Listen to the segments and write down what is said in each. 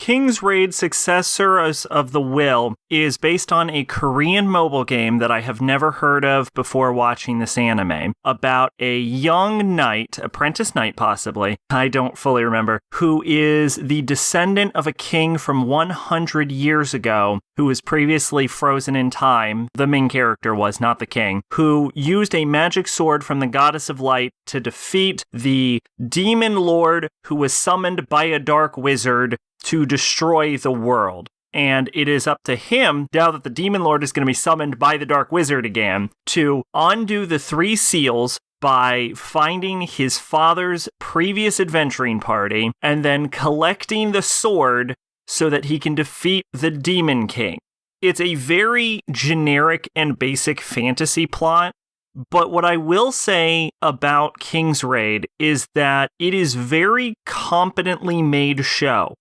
King's Raid Successors of the Will is based on a Korean mobile game that I have never heard of before watching this anime, about a young knight, apprentice knight possibly, I don't fully remember, who is the descendant of a king from 100 years ago who was previously frozen in time. The main character was, not the king, who used a magic sword from the goddess of light to defeat the demon lord who was summoned by a dark wizard to destroy the world. And it is up to him, now that the Demon Lord is going to be summoned by the Dark Wizard again, to undo the 3 seals by finding his father's previous adventuring party and then collecting the sword so that he can defeat the Demon King. It's a very generic and basic fantasy plot, but what I will say about King's Raid is that it is very competently made show.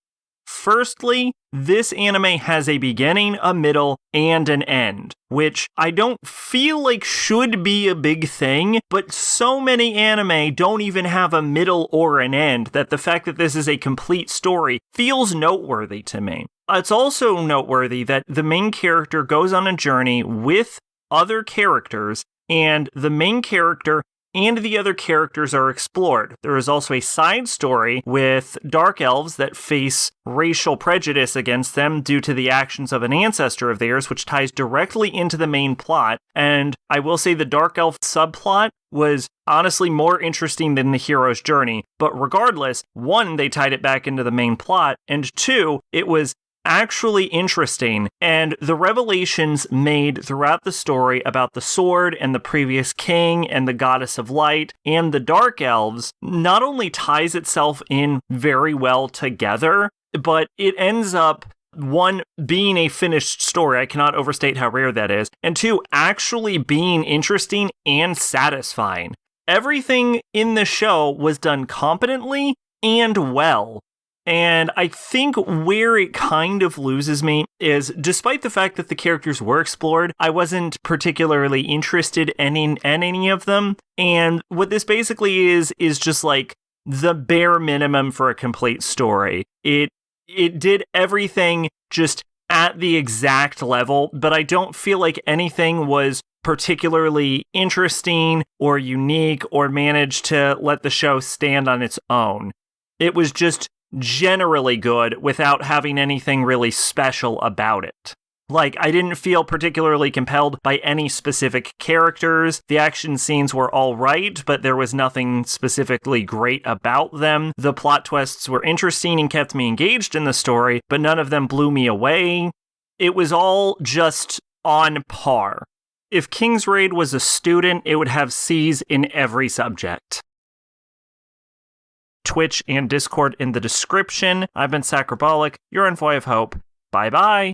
Firstly, this anime has a beginning, a middle, and an end, which I don't feel like should be a big thing, but so many anime don't even have a middle or an end that the fact that this is a complete story feels noteworthy to me. It's also noteworthy that the main character goes on a journey with other characters, and the main character and the other characters are explored. There is also a side story with dark elves that face racial prejudice against them due to the actions of an ancestor of theirs, which ties directly into the main plot. And I will say the dark elf subplot was honestly more interesting than the hero's journey. But regardless, 1, they tied it back into the main plot, and 2, it was actually interesting, and the revelations made throughout the story about the sword and the previous king and the goddess of light and the dark elves not only ties itself in very well together, but it ends up, 1, being a finished story. I cannot overstate how rare that is. And 2, actually being interesting and satisfying. Everything in the show was done competently and well. And I think where it kind of loses me is, despite the fact that the characters were explored, I wasn't particularly interested in any of them. And what this basically is just like the bare minimum for a complete story. It did everything just at the exact level, but I don't feel like anything was particularly interesting or unique or managed to let the show stand on its own. It was just generally good without having anything really special about it. Like, I didn't feel particularly compelled by any specific characters. The action scenes were all right, but there was nothing specifically great about them. The plot twists were interesting and kept me engaged in the story, but none of them blew me away. It was all just on par. If King's Raid was a student, it would have C's in every subject. Twitch and Discord in the description. I've been Sacrobolic, your envoy of hope. Bye-bye.